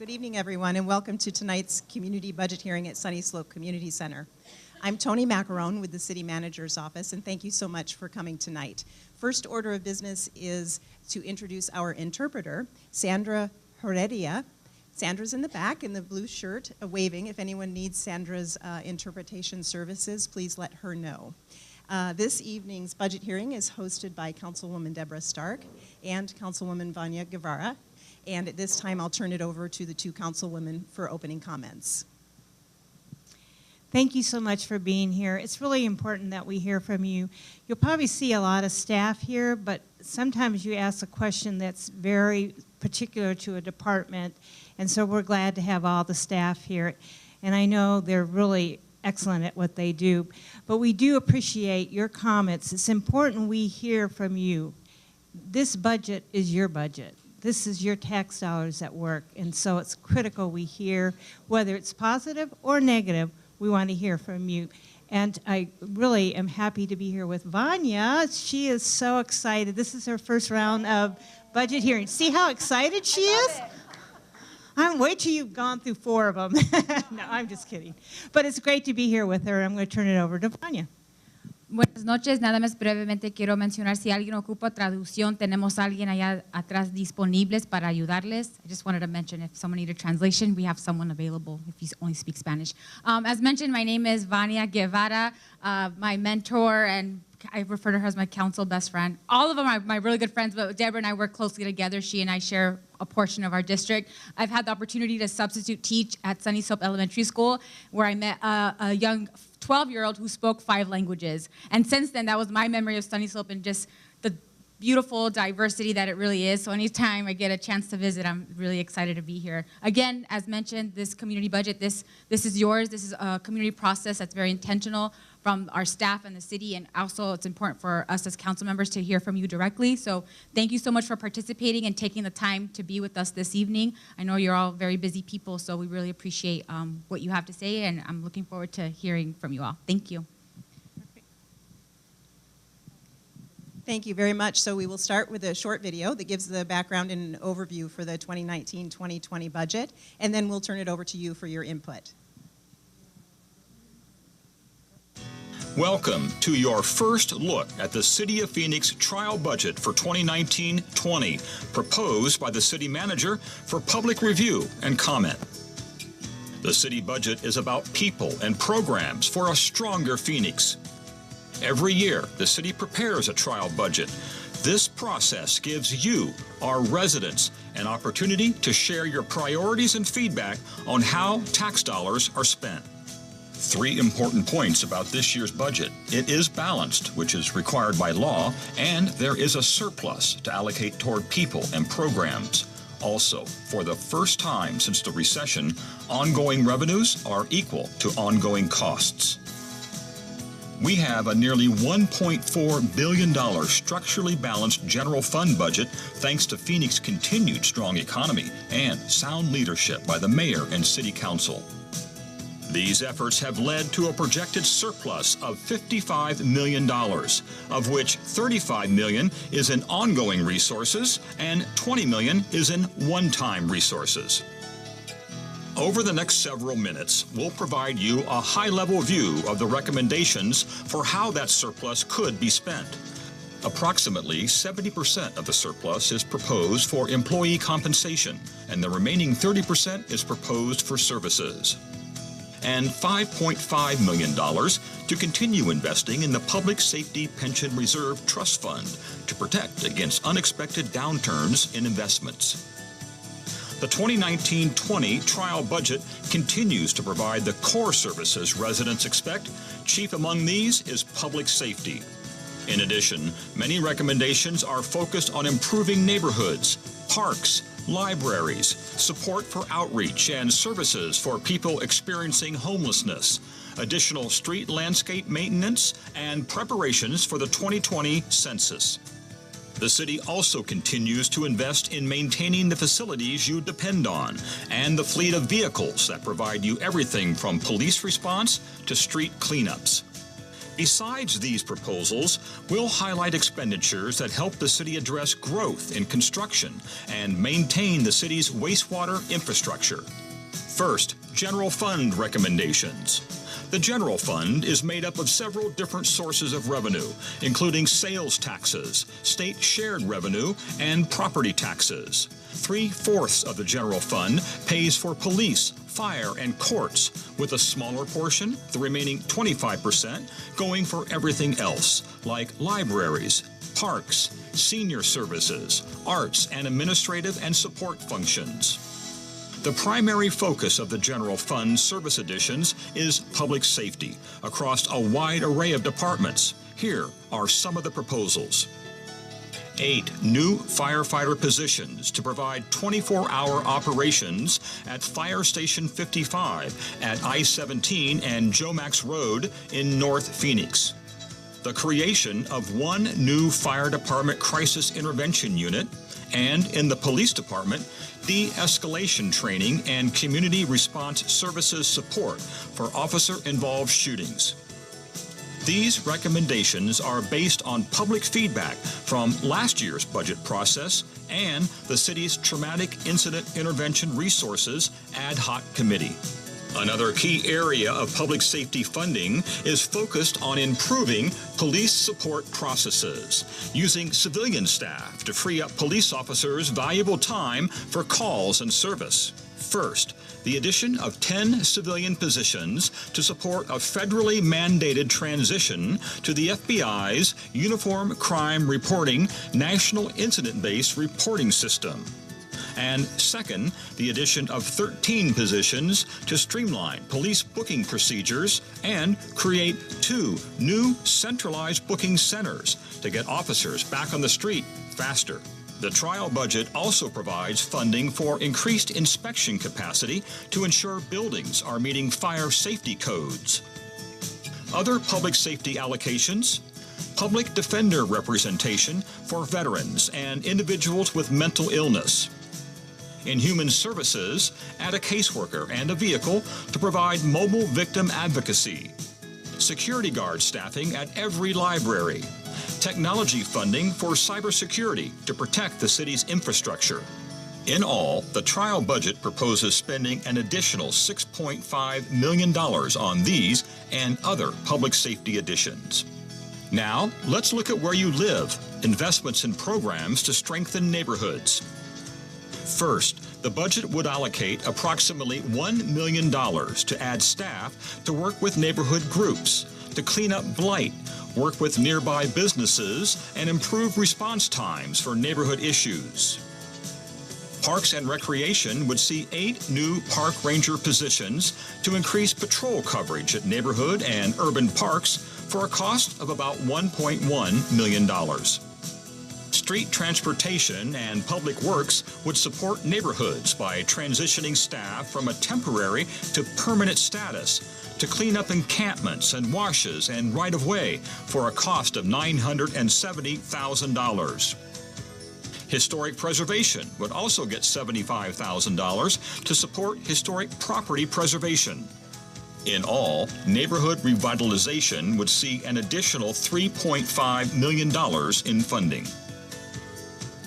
Good evening, everyone, and welcome to tonight's community budget hearing at Sunnyslope Community Center. I'm Tony Macarone with the City Manager's Office, and thank you so much for coming tonight. First order of business is to introduce our interpreter, Sandra Heredia. Sandra's in the back in the blue shirt, waving. If anyone needs Sandra's interpretation services, please let her know. This evening's budget hearing is hosted by Councilwoman Deborah Stark and Councilwoman Vania Guevara. And at this time, I'll turn it over to the two councilwomen for opening comments. Thank you so much for being here. It's really important that we hear from you. You'll probably see a lot of staff here, but sometimes you ask a question that's very particular to a department, and so we're glad to have all the staff here. And I know they're really excellent at what they do, but we do appreciate your comments. It's important we hear from you. This budget is your budget. This is your tax dollars at work, and so it's critical we hear, whether it's positive or negative, we want to hear from you. And I really am happy to be here with Vania. She is so excited. This is her first round of budget hearings. See how excited she is? Wait till you've gone through 4 of them. No, I'm just kidding. But it's great to be here with her. I'm going to turn it over to Vania. Buenas noches, nada más brevemente quiero mencionar si alguien ocupa traducción, tenemos alguien allá atrás disponibles para ayudarles. I just wanted to mention if someone needed translation, we have someone available if you only speak Spanish. As mentioned, my name is Vania Guevara, my mentor, and I refer to her as my council best friend. All of them are my really good friends, but Deborah and I work closely together. She and I share a portion of our district. I've had the opportunity to substitute teach at Sunnyslope Elementary School, where I met a young 12-year-old who spoke 5 languages. And since then, that was my memory of Sunnyslope and just the beautiful diversity that it really is. So anytime I get a chance to visit, I'm really excited to be here. Again, as mentioned, this community budget, this is yours. This is a community process that's very intentional from our staff and the city, and also it's important for us as council members to hear from you directly. So thank you so much for participating and taking the time to be with us this evening. I know you're all very busy people, so we really appreciate what you have to say, and I'm looking forward to hearing from you all. Thank you. Thank you very much. So we will start with a short video that gives the background and an overview for the 2019-2020 budget, and then we'll turn it over to you for your input. Welcome to your first look at the City of Phoenix trial budget for 2019-20, proposed by the City Manager for public review and comment. The city budget is about people and programs for a stronger Phoenix. Every year, the city prepares a trial budget. This process gives you, our residents, an opportunity to share your priorities and feedback on how tax dollars are spent. 3 important points about this year's budget. It is balanced, which is required by law, and there is a surplus to allocate toward people and programs. Also, for the first time since the recession, ongoing revenues are equal to ongoing costs. We have a nearly $1.4 billion structurally balanced general fund budget thanks to Phoenix's continued strong economy and sound leadership by the mayor and city council. These efforts have led to a projected surplus of $55 million, of which $35 million is in ongoing resources and $20 million is in one-time resources. Over the next several minutes, we'll provide you a high-level view of the recommendations for how that surplus could be spent. Approximately 70% of the surplus is proposed for employee compensation, and the remaining 30% is proposed for services. And $5.5 million to continue investing in the Public Safety Pension Reserve Trust Fund to protect against unexpected downturns in investments. The 2019-20 trial budget continues to provide the core services residents expect. Chief among these is public safety. In addition, many recommendations are focused on improving neighborhoods, parks, libraries, support for outreach and services for people experiencing homelessness, additional street landscape maintenance, and preparations for the 2020 census. The city also continues to invest in maintaining the facilities you depend on and the fleet of vehicles that provide you everything from police response to street cleanups. Besides these proposals, we'll highlight expenditures that help the city address growth in construction and maintain the city's wastewater infrastructure. First, general fund recommendations. The general fund is made up of several different sources of revenue, including sales taxes, state shared revenue, and property taxes. 3/4 of the general fund pays for police, fire, and courts, with a smaller portion, the remaining 25%, going for everything else, like libraries, parks, senior services, arts, and administrative and support functions. The primary focus of the general fund service additions is public safety across a wide array of departments. Here are some of the proposals. 8 new firefighter positions to provide 24-hour operations at Fire Station 55 at I-17 and Jomax Road in North Phoenix. The creation of 1 new fire department crisis intervention unit, and in the police department, de-escalation training and community response services support for officer-involved shootings. These recommendations are based on public feedback from last year's budget process and the city's Traumatic Incident Intervention Resources Ad Hoc Committee. Another key area of public safety funding is focused on improving police support processes, using civilian staff to free up police officers' valuable time for calls and service. First, the addition of 10 civilian positions to support a federally mandated transition to the FBI's Uniform Crime Reporting National Incident-Based Reporting System. And second, the addition of 13 positions to streamline police booking procedures and create 2 new centralized booking centers to get officers back on the street faster. The trial budget also provides funding for increased inspection capacity to ensure buildings are meeting fire safety codes. Other public safety allocations: public defender representation for veterans and individuals with mental illness. In Human Services, add a caseworker and a vehicle to provide mobile victim advocacy. Security guard staffing at every library. Technology funding for cybersecurity to protect the city's infrastructure. In all, the trial budget proposes spending an additional $6.5 million on these and other public safety additions. Now, let's look at where you live, investments in programs to strengthen neighborhoods. First, the budget would allocate approximately $1 million to add staff to work with neighborhood groups, to clean up blight, work with nearby businesses, and improve response times for neighborhood issues. Parks and Recreation would see 8 new park ranger positions to increase patrol coverage at neighborhood and urban parks for a cost of about $1.1 million. Street Transportation and Public Works would support neighborhoods by transitioning staff from a temporary to permanent status to clean up encampments and washes and right-of-way for a cost of $970,000. Historic Preservation would also get $75,000 to support historic property preservation. In all, neighborhood revitalization would see an additional $3.5 million in funding.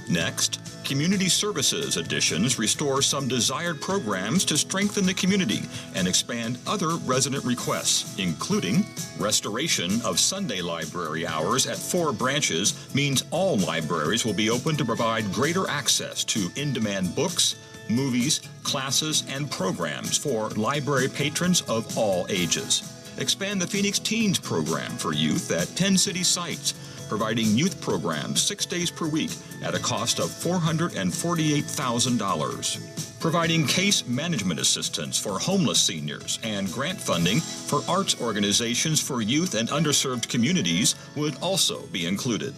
Next, Community Services additions restore some desired programs to strengthen the community and expand other resident requests, including restoration of Sunday library hours at 4 branches means all libraries will be open to provide greater access to in-demand books, movies, classes, and programs for library patrons of all ages. Expand the Phoenix Teens program for youth at 10 city sites, providing youth programs 6 days per week at a cost of $448,000. Providing case management assistance for homeless seniors and grant funding for arts organizations for youth and underserved communities would also be included.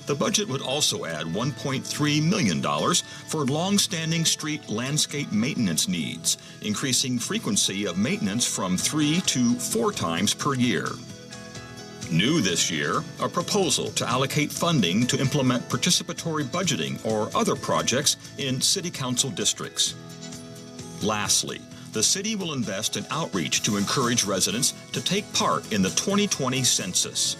The budget would also add $1.3 million for long-standing street landscape maintenance needs, increasing frequency of maintenance from 3 to 4 times per year. New this year, a proposal to allocate funding to implement participatory budgeting or other projects in city council districts. Lastly, the city will invest in outreach to encourage residents to take part in the 2020 census.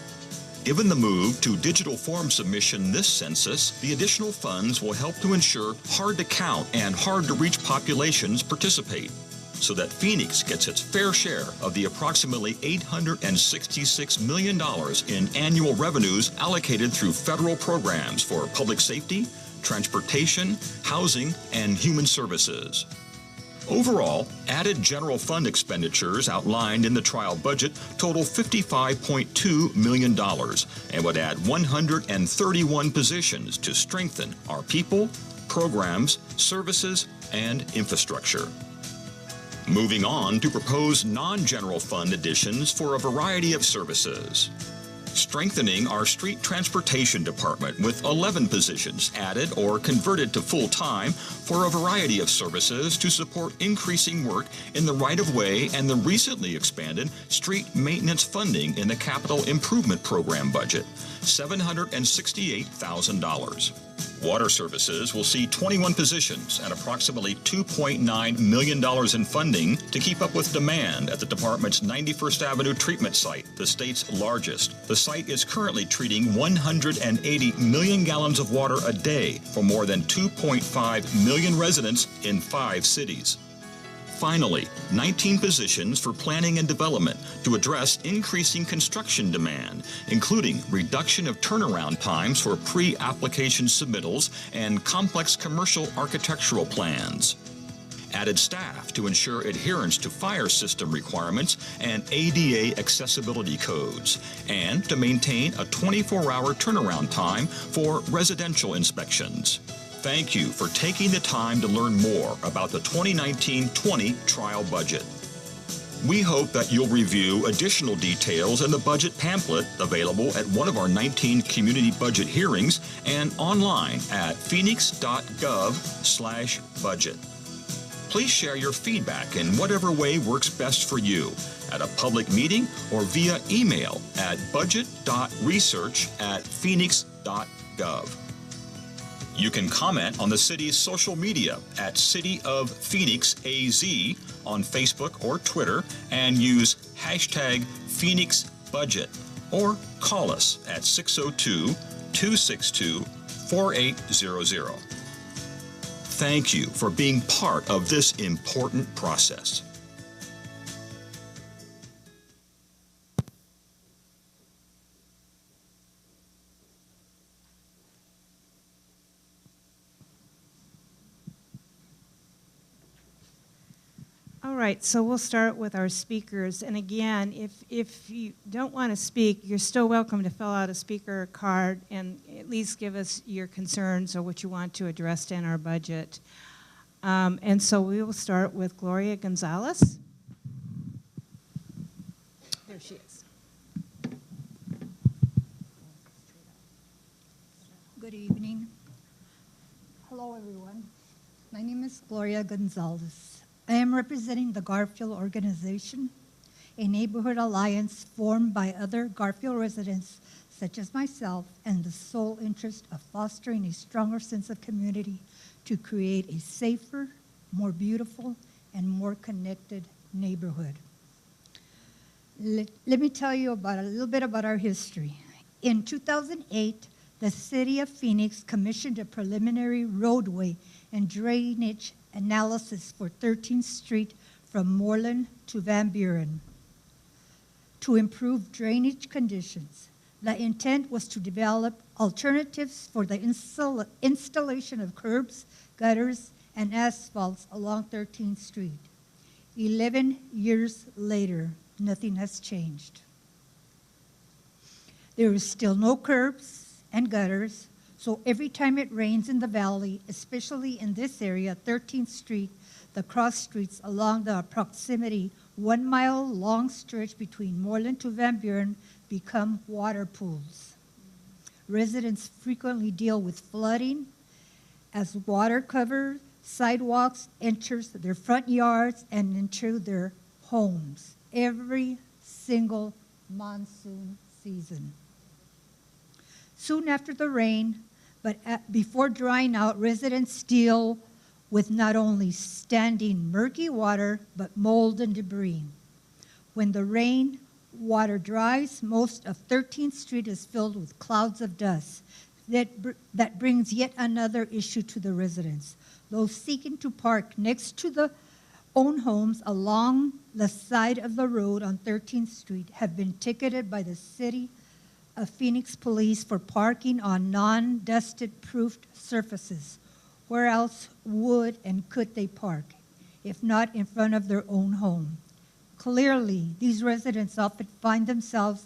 Given the move to digital form submission this census, the additional funds will help to ensure hard-to-count and hard-to-reach populations participate, so that Phoenix gets its fair share of the approximately $866 million in annual revenues allocated through federal programs for public safety, transportation, housing, and human services. Overall, added general fund expenditures outlined in the trial budget total $55.2 million and would add 131 positions to strengthen our people, programs, services, and infrastructure. Moving on to propose non-general fund additions for a variety of services. Strengthening our street transportation department with 11 positions added or converted to full-time for a variety of services to support increasing work in the right-of-way and the recently expanded street maintenance funding in the Capital Improvement Program budget, $768,000. Water services will see 21 positions and approximately $2.9 million in funding to keep up with demand at the department's 91st Avenue treatment site, the state's largest. The site is currently treating 180 million gallons of water a day for more than 2.5 million residents in 5 cities. Finally, 19 positions for planning and development to address increasing construction demand, including reduction of turnaround times for pre-application submittals and complex commercial architectural plans. Added staff to ensure adherence to fire system requirements and ADA accessibility codes, and to maintain a 24-hour turnaround time for residential inspections. Thank you for taking the time to learn more about the 2019-20 trial budget. We hope that you'll review additional details in the budget pamphlet available at one of our 19 community budget hearings and online at phoenix.gov/budget. Please share your feedback in whatever way works best for you, at a public meeting or via email at budget.research@phoenix.gov. You can comment on the city's social media at CityofPhoenixAZ on Facebook or Twitter and use hashtag PhoenixBudget, or call us at 602-262-4800. Thank you for being part of this important process. All right, so we'll start with our speakers. And again, if you don't want to speak, you're still welcome to fill out a speaker card and at least give us your concerns or what you want to address in our budget. And so we will start with Gloria Gonzalez. There she is. Good evening. Hello, everyone. My name is Gloria Gonzalez. I am representing the Garfield organization, a neighborhood alliance formed by other Garfield residents such as myself, and the sole interest of fostering a stronger sense of community to create a safer, more beautiful, and more connected neighborhood. Let me tell you a little bit about our history. In 2008, the City of Phoenix commissioned a preliminary roadway and drainage analysis for 13th Street from Moreland to Van Buren to improve drainage conditions. The intent was to develop alternatives for the installation of curbs, gutters, and asphalts along 13th Street. 11 years later, nothing has changed. There is still no curbs and gutters, so every time it rains in the valley, especially in this area, 13th Street, the cross streets along the proximity 1 mile long stretch between Moreland to Van Buren become water pools. Residents frequently deal with flooding as water covers sidewalks, enters their front yards, and into their homes every single monsoon season. Soon after the rain, but before drying out, residents deal with not only standing murky water, but mold and debris. When the rain water dries, most of 13th Street is filled with clouds of dust. That brings yet another issue to the residents. Those seeking to park next to their own homes along the side of the road on 13th Street have been ticketed by the City of Phoenix Police for parking on non-dusted proofed surfaces. Where else would and could they park, if not in front of their own home? Clearly, these residents often find themselves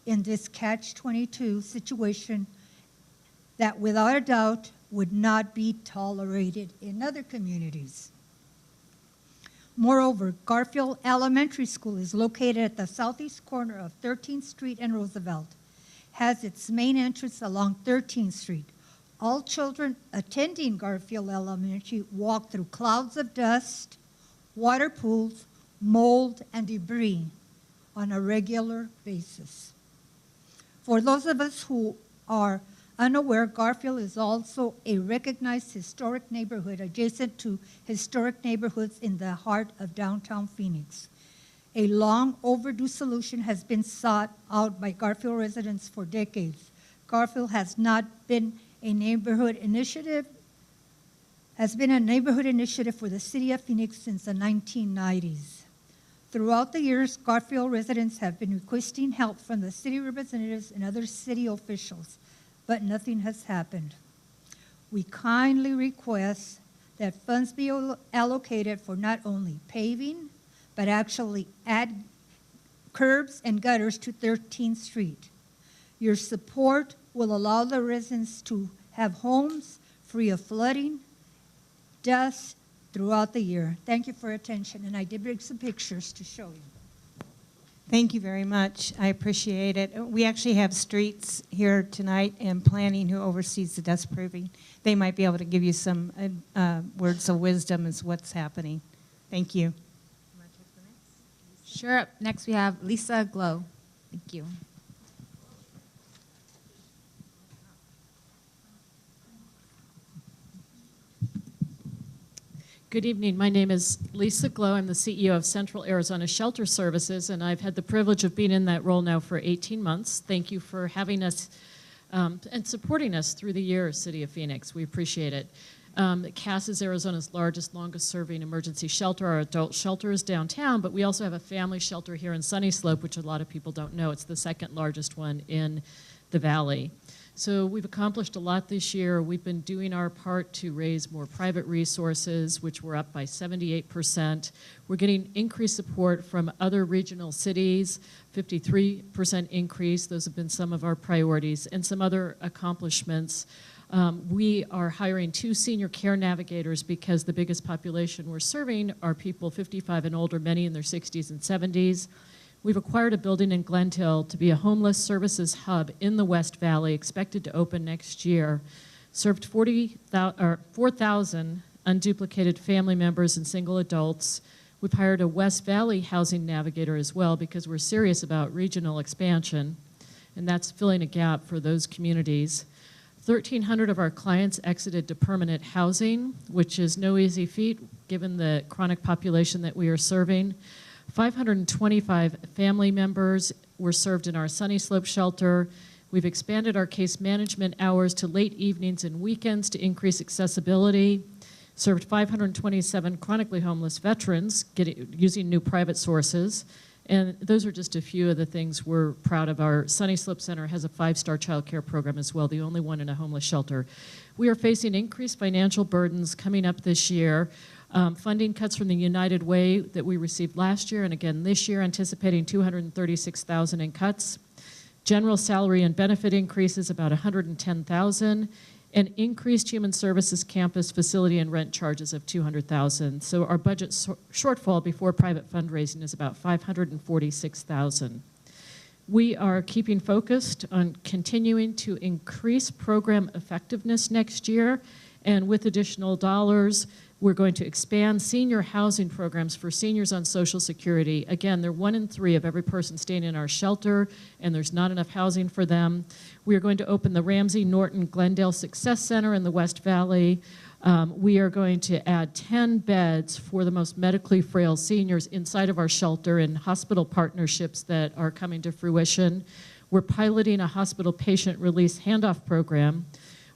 in this catch-22 situation that without a doubt would not be tolerated in other communities. Moreover, Garfield Elementary School is located at the southeast corner of 13th Street and Roosevelt, has its main entrance along 13th Street. All children attending Garfield Elementary walk through clouds of dust, water pools, mold, and debris on a regular basis. For those of us who are unaware, Garfield is also a recognized historic neighborhood adjacent to historic neighborhoods in the heart of downtown Phoenix. A long overdue solution has been sought out by Garfield residents for decades. Garfield has been a neighborhood initiative for the City of Phoenix since the 1990s. Throughout the years, Garfield residents have been requesting help from the city representatives and other city officials, but nothing has happened. We kindly request that funds be allocated for not only paving, but actually add curbs and gutters to 13th Street. Your support will allow the residents to have homes free of flooding, dust throughout the year. Thank you for your attention, and I did bring some pictures to show you. Thank you very much. I appreciate it. We actually have streets here tonight and planning who oversees the dust proofing. They might be able to give you some words of wisdom as what's happening. Thank you. Sure. Next we have Lisa Glow. Thank you. Good evening. My name is Lisa Glow. I'm the CEO of Central Arizona Shelter Services, and I've had the privilege of being in that role now for 18 months. Thank you for having us and supporting us through the years, City of Phoenix. We appreciate it. CAS is Arizona's largest, longest-serving emergency shelter. Our adult shelter is downtown, but we also have a family shelter here in Sunnyslope, which a lot of people don't know. It's the second largest one in the valley. So we've accomplished a lot this year. We've been doing our part to raise more private resources, which were up by 78%. We're getting increased support from other regional cities, 53% increase. Those have been some of our priorities, and some other accomplishments. We are hiring 2 senior care navigators because the biggest population we're serving are people 55 and older, many in their 60s and 70s. We've acquired a building in Glendale to be a homeless services hub in the West Valley, expected to open next year. Served 4,000 unduplicated family members and single adults. We've hired a West Valley housing navigator as well because we're serious about regional expansion, and that's filling a gap for those communities. 1,300 of our clients exited to permanent housing, which is no easy feat given the chronic population that we are serving. 525 family members were served in our Sunnyslope shelter. We've expanded our case management hours to late evenings and weekends to increase accessibility. Served 527 chronically homeless veterans using new private sources. And those are just a few of the things we're proud of. Our Sunnyslope Center has a 5-star child care program as well, the only one in a homeless shelter. We are facing increased financial burdens coming up this year. Funding cuts from the United Way that we received last year and again this year, anticipating $236,000 in cuts. General salary and benefit increases about $110,000, and increased human services campus facility and rent charges of $200,000. So our budget shortfall before private fundraising is about $546,000. We are keeping focused on continuing to increase program effectiveness next year, and with additional dollars, we're going to expand senior housing programs for seniors on Social Security. Again, they're 1 in 3 of every person staying in our shelter, and there's not enough housing for them. We are going to open the Ramsey Norton Glendale Success Center in the West Valley. We are going to add 10 beds for the most medically frail seniors inside of our shelter and hospital partnerships that are coming to fruition. We're piloting a hospital patient release handoff program.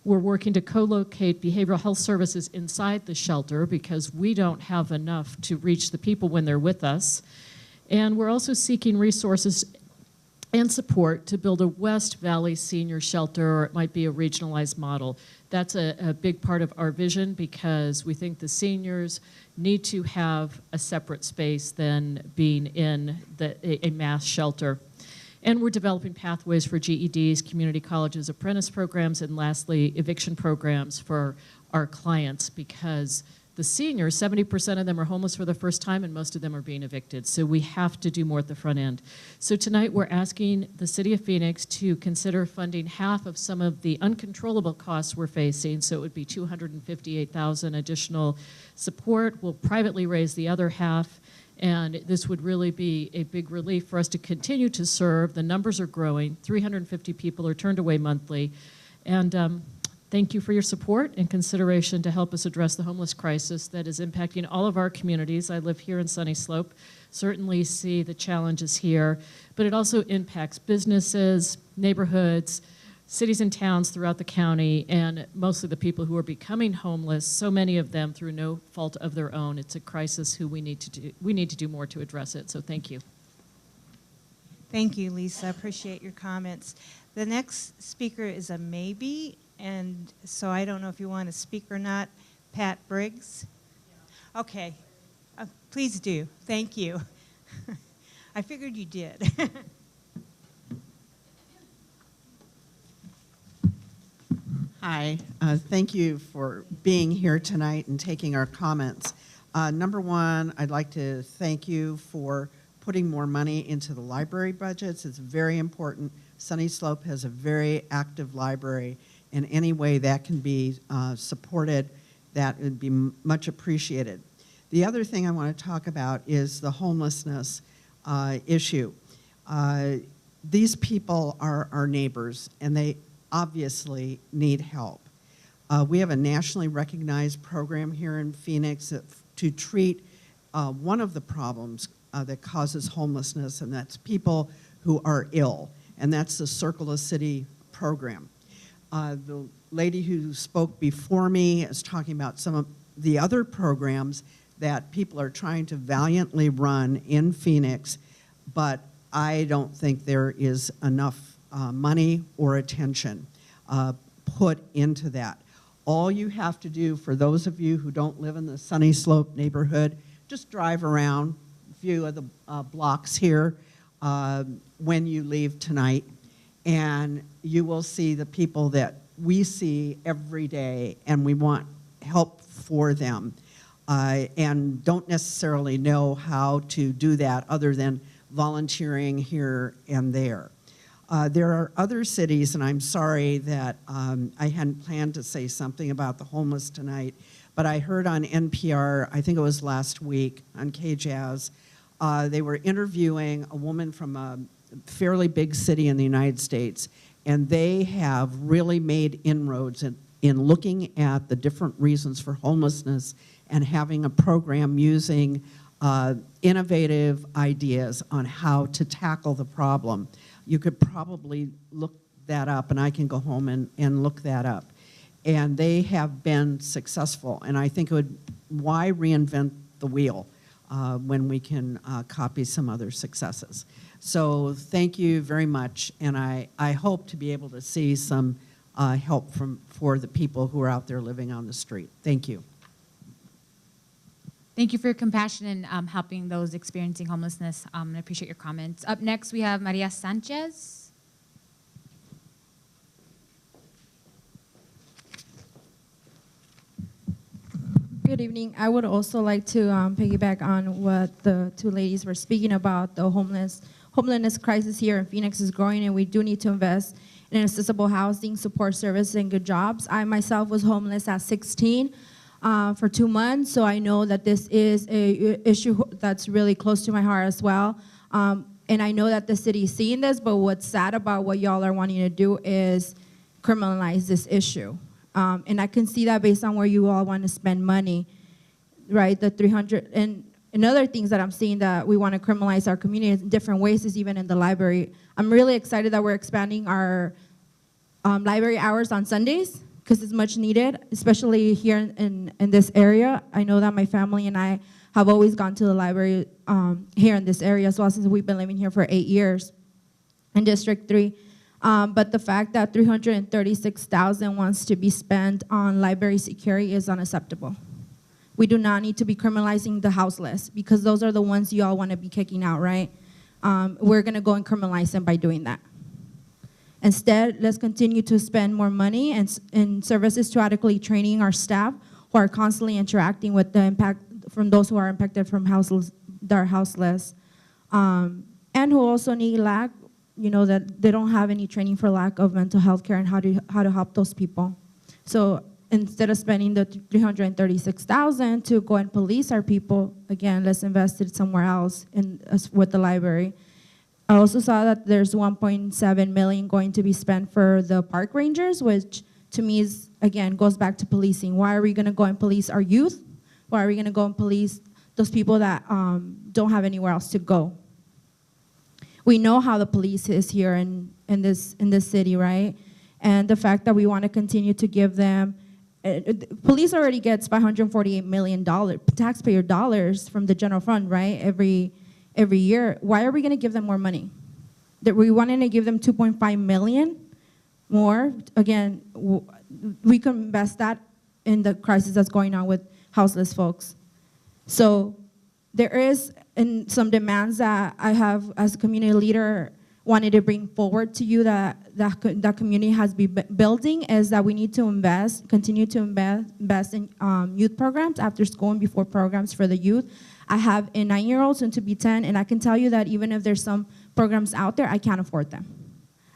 We're working to co-locate behavioral health services inside the shelter because we don't have enough to reach the people when they're with us. And we're also seeking resources and support to build a West Valley senior shelter, or it might be a regionalized model. That's a big part of our vision because we think the seniors need to have a separate space than being in a mass shelter. And we're developing pathways for GEDs, community colleges, apprentice programs, and lastly, eviction programs for our clients because the seniors, 70% of them are homeless for the first time and most of them are being evicted. So we have to do more at the front end. So tonight we're asking the City of Phoenix to consider funding half of some of the uncontrollable costs we're facing. So it would be $258,000 additional support. We'll privately raise the other half. And this would really be a big relief for us to continue to serve. The numbers are growing. 350 people are turned away monthly. And thank you for your support and consideration to help us address the homeless crisis that is impacting all of our communities. I live here in Sunnyslope, certainly see the challenges here, but it also impacts businesses, neighborhoods, cities and towns throughout the county, and mostly the people who are becoming homeless, so many of them through no fault of their own. It's a crisis we need to do more to address it, so thank you. Thank you, Lisa. Appreciate your comments. The next speaker is a maybe, and so I don't know if you want to speak or not. Pat Briggs? Yeah. Okay. Please do. Thank you. I figured you did. Hi, thank you for being here tonight and taking our comments. Number one, I'd like to thank you for putting more money into the library budgets. It's very important. Sunnyslope has a very active library, and any way that can be supported, that would be much appreciated. The other thing I want to talk about is the homelessness issue. These people are our neighbors, and they obviously need help. We have a nationally recognized program here in Phoenix to treat one of the problems that causes homelessness, and that's people who are ill, and that's the Circle of City program. The lady who spoke before me is talking about some of the other programs that people are trying to valiantly run in Phoenix, but I don't think there is enough money or attention put into that. All you have to do, for those of you who don't live in the Sunnyslope neighborhood, just drive around a few of the blocks here when you leave tonight, and you will see the people that we see every day, and we want help for them, and don't necessarily know how to do that other than volunteering here and there. There are other cities, and I'm sorry that I hadn't planned to say something about the homeless tonight, but I heard on NPR, I think it was last week, on KJazz, they were interviewing a woman from a fairly big city in the United States, and they have really made inroads in looking at the different reasons for homelessness and having a program using innovative ideas on how to tackle the problem. You could probably look that up, and I can go home and look that up. And they have been successful, and I think why reinvent the wheel when we can copy some other successes. So thank you very much, and I hope to be able to see some help for the people who are out there living on the street. Thank you. Thank you for your compassion in helping those experiencing homelessness. I appreciate your comments. Up next, we have Maria Sanchez. Good evening. I would also like to piggyback on what the two ladies were speaking about. The homelessness crisis here in Phoenix is growing, and we do need to invest in accessible housing, support services, and good jobs. I myself was homeless at 16. For 2 months, so I know that this is an issue that's really close to my heart as well. And I know that the city is seeing this, but what's sad about what y'all are wanting to do is criminalize this issue. And I can see that based on where you all want to spend money, right? The 300, and other things that I'm seeing that we want to criminalize our community in different ways is even in the library. I'm really excited that we're expanding our library hours on Sundays because it's much needed, especially here in this area. I know that my family and I have always gone to the library here in this area as well since we've been living here for 8 years in District 3. But the fact that $336,000 wants to be spent on library security is unacceptable. We do not need to be criminalizing the houseless because those are the ones you all want to be kicking out, right? We're going to go and criminalize them by doing that. Instead, let's continue to spend more money in services to adequately training our staff who are constantly interacting with the impact from those who are impacted from that are houseless, and who also need lack, that they don't have any training for lack of mental health care and how to help those people. So instead of spending the $336,000 to go and police our people, again, let's invest it somewhere else with the library. I also saw that there's $1.7 million going to be spent for the park rangers, which to me is, again, goes back to policing. Why are we going to go and police our youth? Why are we going to go and police those people that don't have anywhere else to go? We know how the police is here in this city, right? And the fact that we want to continue to give them, police already gets $548 million taxpayer dollars from the general fund, right? Every year. Why are we going to give them more money? That we wanted to give them $2.5 million more. Again, we can invest that in the crisis that's going on with houseless folks. So there is some demands that I have as a community leader wanted to bring forward to you that community has been building is that we need to continue to invest in youth programs, after school and before programs for the youth. I have a 9-year-old, soon to be 10, and I can tell you that even if there's some programs out there, I can't afford them.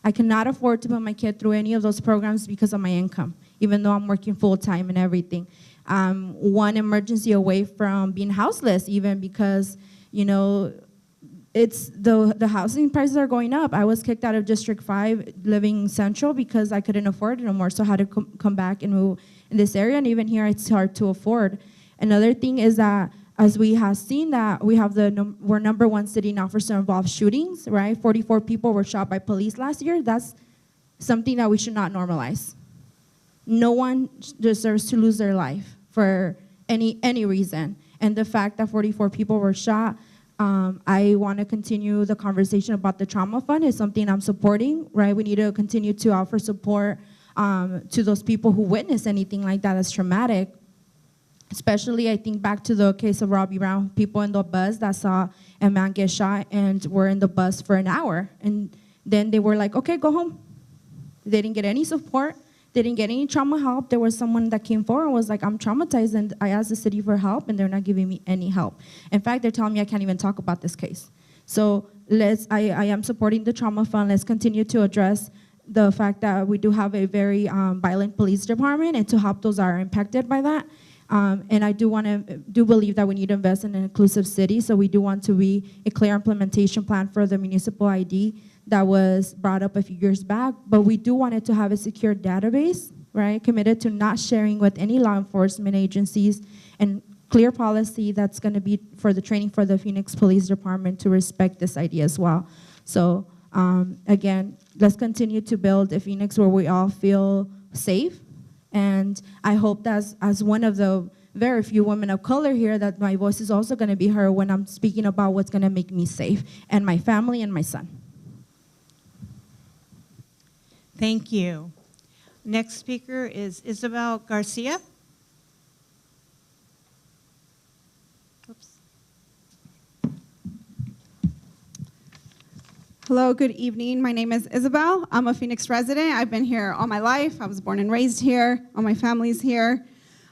I cannot afford to put my kid through any of those programs because of my income, even though I'm working full-time and everything. One emergency away from being houseless, even because, it's the housing prices are going up. I was kicked out of District 5 living central because I couldn't afford it anymore, so I had to come back and move in this area, and even here it's hard to afford. Another thing is that as we have seen that we're #1 city in officer involved shootings, right? 44 people were shot by police last year. That's something that we should not normalize. No one deserves to lose their life for any reason. And the fact that 44 people were shot, I want to continue the conversation about the trauma fund is something I'm supporting, right? We need to continue to offer support to those people who witness anything like that that's traumatic. Especially, I think back to the case of Robbie Brown, people in the bus that saw a man get shot and were in the bus for an hour. And then they were like, okay, go home. They didn't get any support. They didn't get any trauma help. There was someone that came forward and was like, I'm traumatized, and I asked the city for help, and they're not giving me any help. In fact, they're telling me I can't even talk about this case. So I am supporting the trauma fund. Let's continue to address the fact that we do have a very violent police department and to help those that are impacted by that. And I do believe that we need to invest in an inclusive city, so we do want to be a clear implementation plan for the municipal ID that was brought up a few years back, but we do want it to have a secure database, right, committed to not sharing with any law enforcement agencies, and clear policy that's going to be for the training for the Phoenix Police Department to respect this ID as well. So again, let's continue to build a Phoenix where we all feel safe. And I hope that as one of the very few women of color here, that my voice is also going to be heard when I'm speaking about what's going to make me safe and my family and my son. Thank you. Next speaker is Isabel Garcia. Oops. Hello, good evening. My name is Isabel. I'm a Phoenix resident. I've been here all my life. I was born and raised here. All my family's here.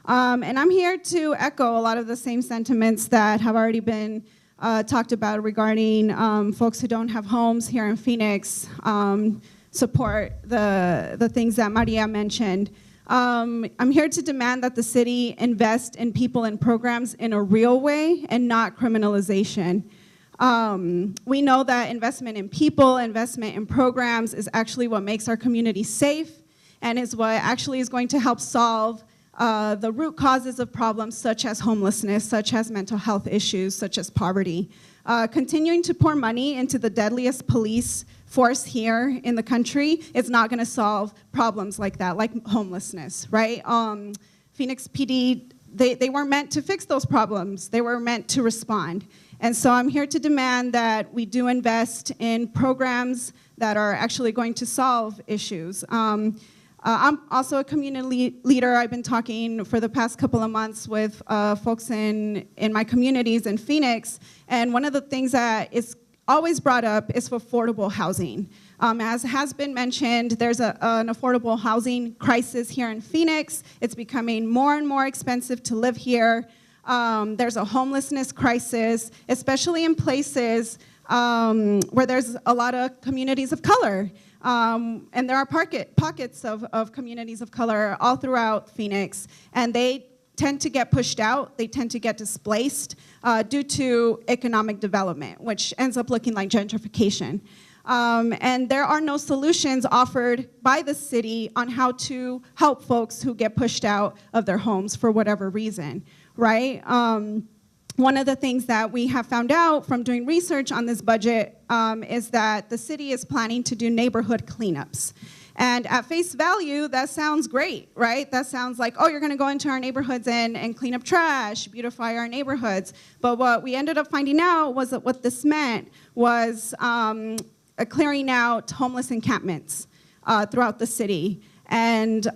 And I'm here to echo a lot of the same sentiments that have already been talked about regarding folks who don't have homes here in Phoenix, support the things that Maria mentioned. I'm here to demand that the city invest in people and programs in a real way and not criminalization. We know that investment in people, investment in programs is actually what makes our community safe. and is what actually is going to help solve the root causes of problems such as homelessness, such as mental health issues, such as poverty. Continuing to pour money into the deadliest police force here in the country is not going to solve problems like that, like homelessness, right? Phoenix PD, they weren't meant to fix those problems. They were meant to respond. And so I'm here to demand that we do invest in programs that are actually going to solve issues. I'm also a community leader. I've been talking for the past couple of months with folks in my communities in Phoenix, and one of the things that is always brought up is affordable housing. As has been mentioned, there's an affordable housing crisis here in Phoenix. It's becoming more and more expensive to live here. There's a homelessness crisis, especially in places where there's a lot of communities of color. And there are pockets of communities of color all throughout Phoenix, and they tend to get pushed out, they tend to get displaced due to economic development, which ends up looking like gentrification. And there are no solutions offered by the city on how to help folks who get pushed out of their homes for whatever reason, right? One of the things that we have found out from doing research on this budget is that the city is planning to do neighborhood cleanups. And at face value, that sounds great, right? That sounds like, oh, you're gonna go into our neighborhoods and clean up trash, beautify our neighborhoods. But what we ended up finding out was that what this meant was clearing out homeless encampments throughout the city. And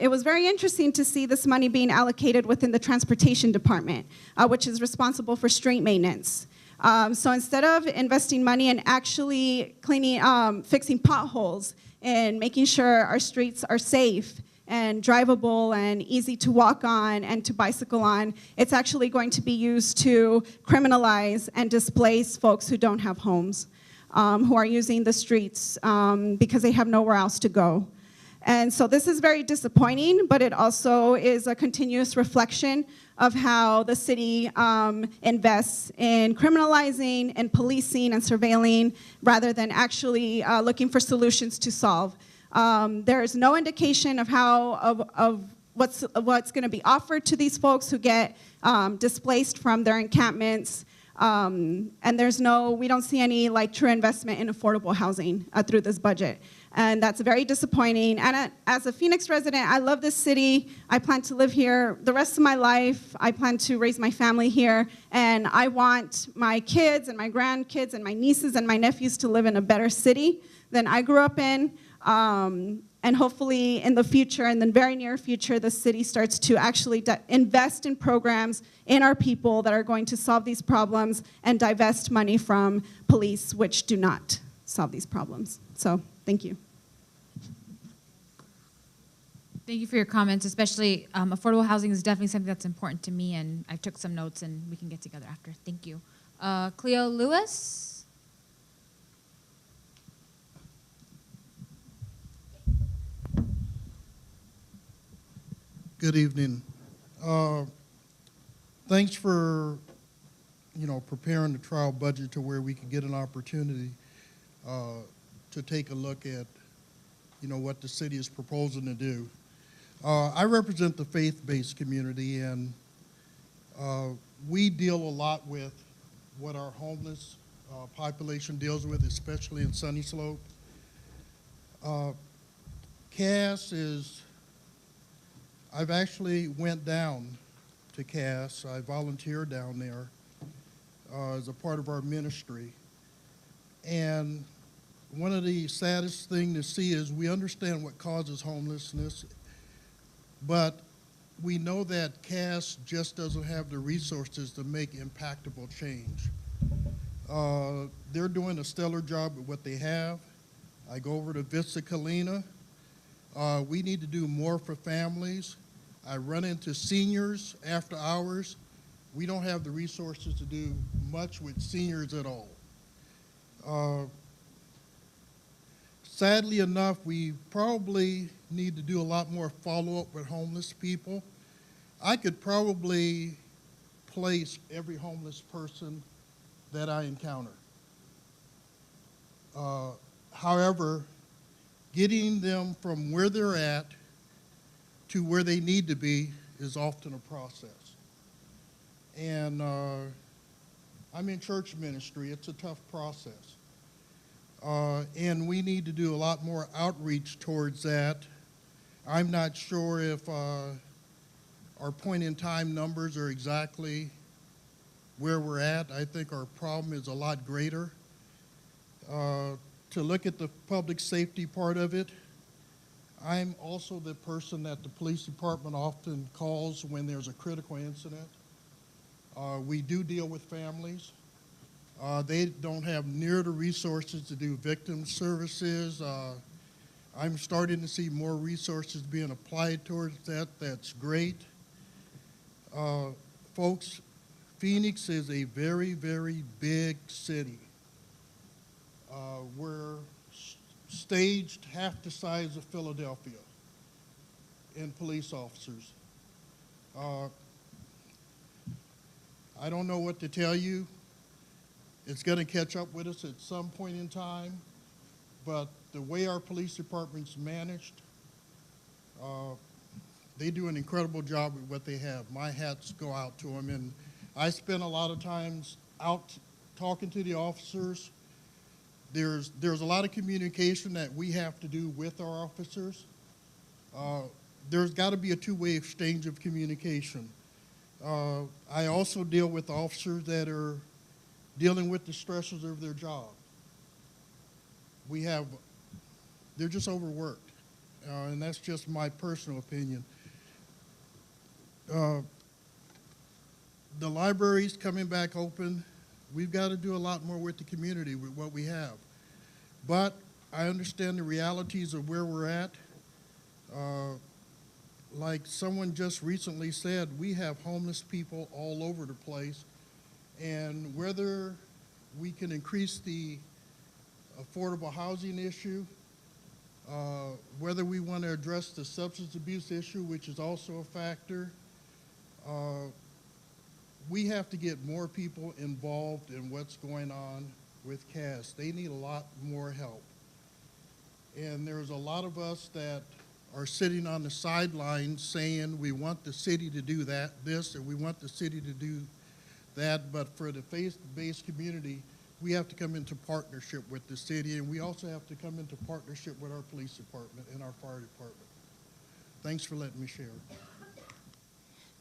it was very interesting to see this money being allocated within the transportation department, which is responsible for street maintenance. So instead of investing money in actually cleaning, fixing potholes and making sure our streets are safe and drivable and easy to walk on and to bicycle on, it's actually going to be used to criminalize and displace folks who don't have homes, who are using the streets because they have nowhere else to go. And so this is very disappointing, but it also is a continuous reflection of how the city invests in criminalizing and policing and surveilling rather than actually looking for solutions to solve. There is no indication of what's going to be offered to these folks who get displaced from their encampments. And we don't see any true investment in affordable housing through this budget. And that's very disappointing. And as a Phoenix resident, I love this city. I plan to live here the rest of my life. I plan to raise my family here. And I want my kids and my grandkids and my nieces and my nephews to live in a better city than I grew up in. And hopefully in the future, in the very near future, the city starts to actually invest in programs in our people that are going to solve these problems and divest money from police, which do not solve these problems. So, thank you. Thank you for your comments, especially affordable housing is definitely something that's important to me, and I took some notes, and we can get together after. Thank you. Cleo Lewis? Good evening. Thanks for, preparing the trial budget to where we could get an opportunity to take a look at, what the city is proposing to do. I represent the faith-based community, and we deal a lot with what our homeless population deals with, especially in Sunnyslope. Cass is, I've actually went down to Cass. I volunteered down there as a part of our ministry. And one of the saddest things to see is we understand what causes homelessness, but we know that Cass just doesn't have the resources to make impactable change. They're doing a stellar job with what they have. I go over to Vista Colina. We need to do more for families. I run into seniors after hours. We don't have the resources to do much with seniors at all. Sadly enough, we probably need to do a lot more follow-up with homeless people. I could probably place every homeless person that I encounter. However, getting them from where they're at to where they need to be is often a process. And I'm in church ministry. It's a tough process. And we need to do a lot more outreach towards that. I'm not sure if our point in time numbers are exactly where we're at. I think our problem is a lot greater. To look at the public safety part of it, I'm also the person that the police department often calls when there's a critical incident. We do deal with families. They don't have near the resources to do victim services. I'm starting to see more resources being applied towards that. That's great. Folks, Phoenix is a very, very big city. We're staged half the size of Philadelphia in police officers. I don't know what to tell you. It's going to catch up with us at some point in time, but the way our police department's managed, they do an incredible job with what they have. My hats go out to them, and I spend a lot of times out talking to the officers. There's a lot of communication that we have to do with our officers. There's got to be a two-way exchange of communication. I also deal with officers that are dealing with the stresses of their job. They're just overworked, and that's just my personal opinion. The library's coming back open. We've got to do a lot more with the community with what we have. But I understand the realities of where we're at. Like someone just recently said, we have homeless people all over the place. And whether we can increase the affordable housing issue, whether we want to address the substance abuse issue, which is also a factor, we have to get more people involved in what's going on with CAS. They need a lot more help. And there's a lot of us that are sitting on the sidelines saying we want the city to do this, or we want the city to do that, but for the faith-based community, we have to come into partnership with the city, and we also have to come into partnership with our police department and our fire department. Thanks for letting me share.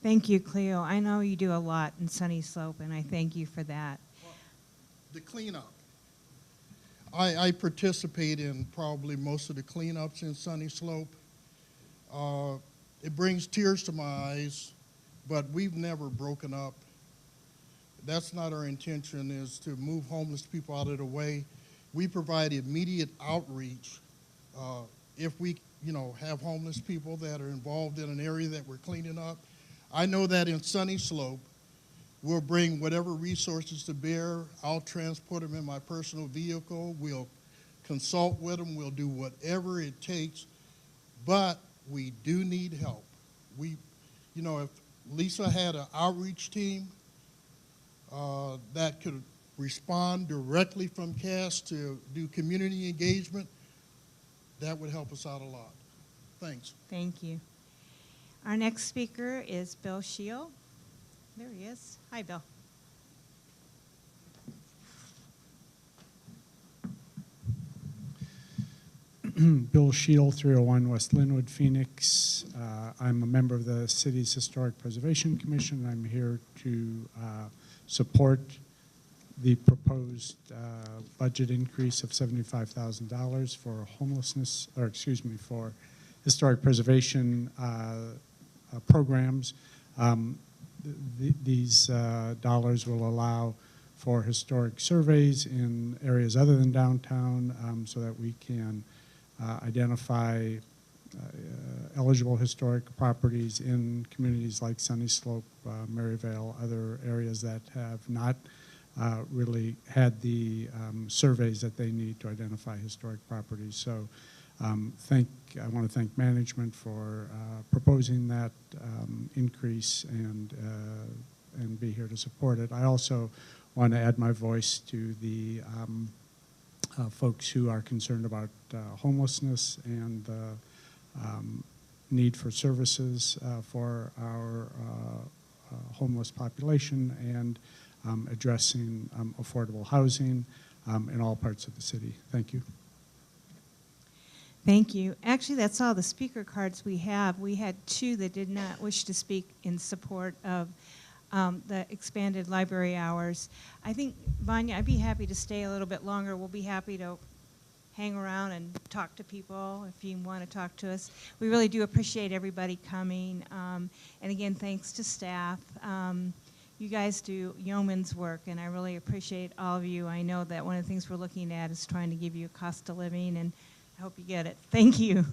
Thank you, Cleo. I know you do a lot in Sunnyslope, and I thank you for that. The cleanup. I participate in probably most of the cleanups in Sunnyslope. It brings tears to my eyes, but we've never broken up. That's not our intention, is to move homeless people out of the way. We provide immediate outreach if we have homeless people that are involved in an area that we're cleaning up. I know that in Sunnyslope, we'll bring whatever resources to bear. I'll transport them in my personal vehicle. We'll consult with them. We'll do whatever it takes. But we do need help. If Lisa had an outreach team that could respond directly from CAS to do community engagement, that would help us out a lot. Thanks. Thank you. Our next speaker is Bill Shield. There he is. Hi, Bill. Bill Shield, 301 West Linwood, Phoenix. I'm a member of the city's Historic Preservation Commission. I'm here to support the proposed budget increase of $75,000 for for historic preservation programs. These dollars will allow for historic surveys in areas other than downtown so that we can identify eligible historic properties in communities like Sunnyslope, Maryvale, other areas that have not really had the surveys that they need to identify historic properties. So I want to thank management for proposing that increase and be here to support it. I also want to add my voice to the folks who are concerned about homelessness and the need for services for our homeless population, and addressing affordable housing in all parts of the city. Thank you. Thank you. Actually, that's all the speaker cards we have. We had 2 that did not wish to speak in support of the expanded library hours. I think, Vanya, I'd be happy to stay a little bit longer. We'll be happy to hang around and talk to people if you want to talk to us. We really do appreciate everybody coming. And again, thanks to staff. You guys do yeoman's work, and I really appreciate all of you. I know that one of the things we're looking at is trying to give you a cost of living, and I hope you get it. Thank you.